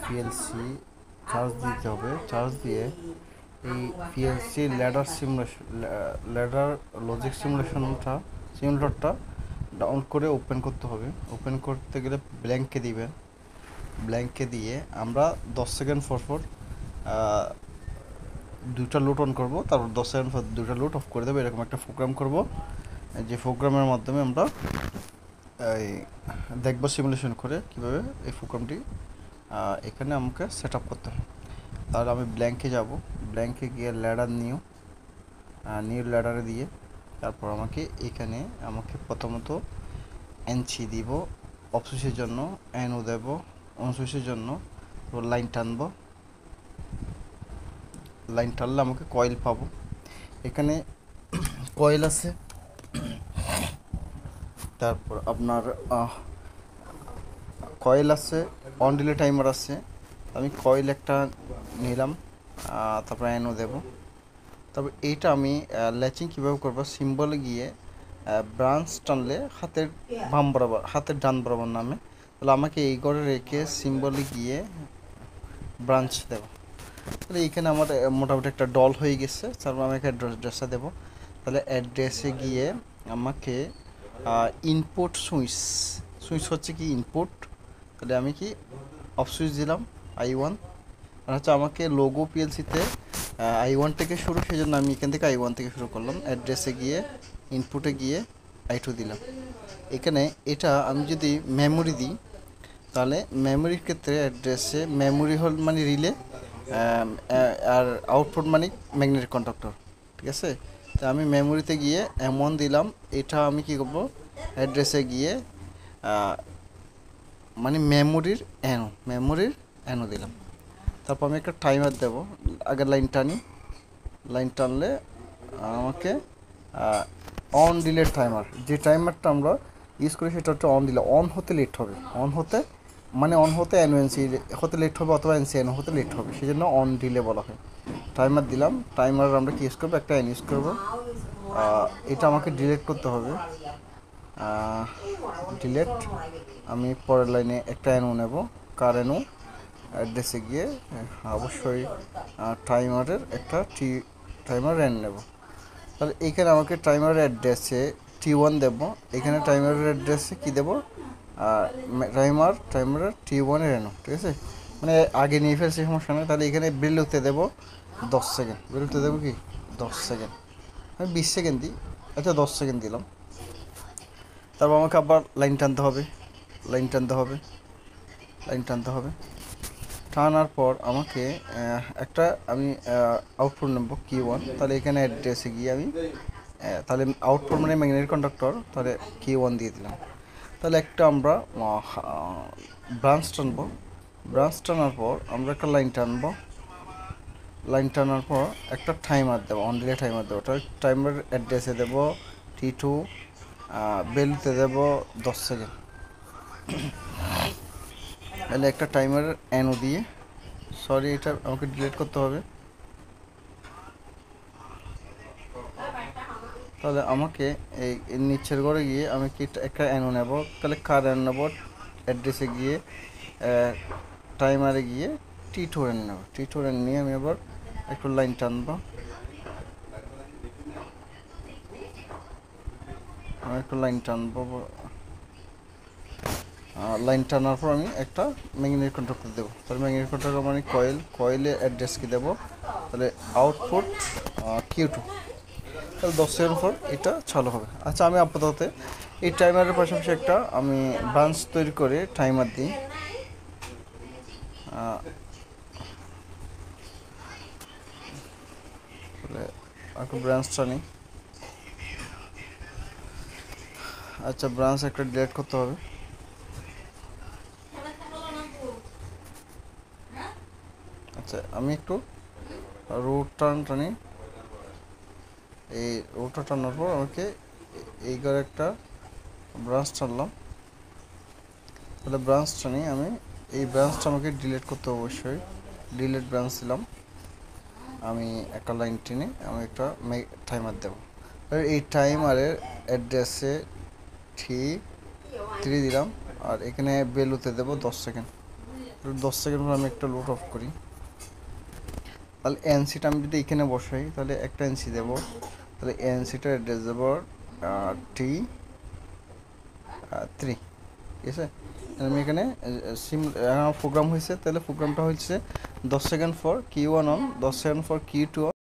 PLC charge দিতে হবে। Charge দিয়ে এই পিএলসি ল্যাডার লজিক সিমুলেটরটা ডাউন করে ওপেন করতে হবে। ওপেন করতে গেলে ব্ল্যাঙ্কে দিবেন। ব্ল্যাঙ্কে দিয়ে আমরা 10 সেকেন্ড পর দুইটা লুট অন করবো, তারপর 10 সেকেন্ড পর দুইটা লুট অফ করে দেবো। এরকম একটা প্রোগ্রাম করব, যে প্রোগ্রামের মাধ্যমে আমরা এই দেখব সিমুলেশন করে কীভাবে এই প্রোগ্রামটি এখানে আমাকে সেট আপ করতে হয়। তাহলে আমি ব্ল্যাঙ্কে যাব। ব্ল্যাঙ্কে গিয়ে ল্যাডার নিউ ল্যাডারে দিয়ে তারপর আমাকে প্রথমত এনসি দিব, অফসুইচের জন্য এনও দেব, অনসুইচের জন্য লাইন টানবো। লাইন টানলে আমাকে কয়েল পাবো। এখানে কয়েল আছে, তারপর আপনার কয়েল আছে, অন ডিলে টাইমার আছে। আমি কয়েল একটা নিলাম, তারপর এনও দেব। তারপর এইটা আমি ল্যাচিং কীভাবে করবো, সিম্বলে গিয়ে ব্রাঞ্চ টানলে হাতের বাম বরাবর, হাতের ডান বরাবর নামে, তাহলে আমাকে এই ঘরে রেখে সিম্বলে গিয়ে ব্রাঞ্চ দেব। তাহলে এইখানে আমার মোটামুটি একটা ডল হয়ে গেছে। তারপর আমাকে অ্যাড্রেসটা দেবো। তাহলে অ্যাড্রেসে গিয়ে আমাকে ইনপুট সুইচ হচ্ছে কি ইনপুট। তাহলে আমি কি অফ সুইচ দিলাম I1, আর হচ্ছে আমাকে লোগো পিএলসিতে I1 থেকে শুরু, সেই জন্য আমি এখান থেকে I1 থেকে শুরু করলাম। অ্যাড্রেসে গিয়ে ইনপুটে গিয়ে I2 দিলাম। এখানে এটা আমি যদি মেমোরি দিই, তাহলে মেমোরির ক্ষেত্রে অ্যাড্রেসে মেমোরি হল মানে রিলে, আর আউটপুট মানে ম্যাগনেটিক কন্ডাক্টর, ঠিক আছে। তো আমি মেমোরিতে গিয়ে M1 দিলাম। এটা আমি কি করব, অ্যাড্রেসে গিয়ে মানে মেমোরির অ্যানো দিলাম। তারপর আমি একটা টাইমার দেব। আগে লাইন টানি, লাইন টানলে আমাকে অন ডিলের টাইমার, যে টাইমারটা আমরা ইউজ করি সেটা হচ্ছে অন ডিলে। অন হতে লেট হবে, অন হতে এনওএনসি হতে লেট হবে, অথবা এনসিএন হতে লেট হবে, সেই জন্য অন ডিলে বলা হয়। টাইমার দিলাম। টাইমার আমরা কি ইউজ করবো, একটা এন ইউজ করবো। এটা আমাকে ডিলেট করতে হবে। ডিলেট, আমি পরের লাইনে একটা এনও নেব। কার এনও, অ্যাড্রেসে গিয়ে অবশ্যই টাইমারের একটা টাইমার এন নেব। তাহলে এইখানে আমাকে টাইমারের অ্যাড্রেসে T1 দেব। এখানে টাইমারের অ্যাড্রেসে কী দেবো, টাইমারের T1 এর এনও, ঠিক আছে। মানে আগে নিয়ে ফেলছি, সমস্যা নেই। তাহলে এখানে বেলুতে দেবো 10 সেকেন্ড। বেলুতে দেবো কি 10 সেকেন্ড, আমি 20 সেকেন্ড দিই। আচ্ছা 10 সেকেন্ড দিলাম। তারপর আমাকে আবার লাইন টানতে হবে। টানার পর আমাকে আমি আউটপুট নেব Q1। তাহলে এখানে অ্যাড্রেসে গিয়ে আমি তাহলে আউটপুট মানে ম্যাগনেটিক কন্ডাক্টর, তাহলে Q1 দিয়ে দিলাম। তাহলে একটা আমরা ব্রাঞ্চ টানবো। ব্রাঞ্চ টানার পর আমরা একটা লাইন টানবো। লাইন টানার পর একটা টাইমার দেবো, অন ডিলে টাইমার দেবো। টাইমার অ্যাড্রেসে দেবো T2, বেলুতে দেবো 10 সেকেন্ড। তাহলে একটা টাইমার এনও দিয়ে, সরি এটা আমাকে ডিলিট করতে হবে। তাহলে আমাকে এই নিচের ঘরে গিয়ে আমি কি একটা এনও নেব। তাহলে কার এন নেব, অ্যাড্রেসে গিয়ে টাইমারে গিয়ে T2 এন নেব। T2 এন নিয়ে আমি আবার একটু লাইন টানবো। লাইন টানার পর আমি একটা ম্যাগনেটিক কন্ট্রাক্টর দেবো। তাহলে ম্যাগনেটিক কন্ট্রাক্টর মানে কয়েলের অ্যাড্রেস কি দেবো, তাহলে আউটপুট Q2। তাহলে 10 সেকেন্ড পর এটা চালু হবে। আচ্ছা আমি আপাতত এই টাইমারের পাশাপাশি একটা আমি ব্রাঞ্চ তৈরি করে টাইমার দিই। তাহলে একটা ব্রাঞ্চটা নিই। আচ্ছা ব্রাঞ্চ একটা ডিলিট করতে হবে। আচ্ছা আমি একটু রুট টানি। এই রুটটা টানার পর আমাকে এই ঘরে একটা ব্রাঞ্চ টানলাম। তাহলে ব্রাঞ্চ টানি আমি, এই ব্রাঞ্চটা আমাকে ডিলিট করতে হবে অবশ্যই। ডিলিট ব্রাঞ্চ দিলাম। আমি একটা লাইন টেনে আমি একটা টাইমার দেবো। এই টাইমারের অ্যাড্রেসে T3 দিলাম, আর এখানে বেলুতে দেবো 10 সেকেন্ড। 10 সেকেন্ড পর আমি একটা লোড অফ করি। তাহলে এনসিটা আমি যদি এখানে বসাই তাহলে একটা এনসি দেবো, তাহলে এনসিটার অ্যাড্রেস দেবো T3, ঠিক আছে। আমি এখানে প্রোগ্রাম হয়েছে, তাহলে প্রোগ্রামটা হচ্ছে 10 second for Q1 on, 10 second for Q2 on,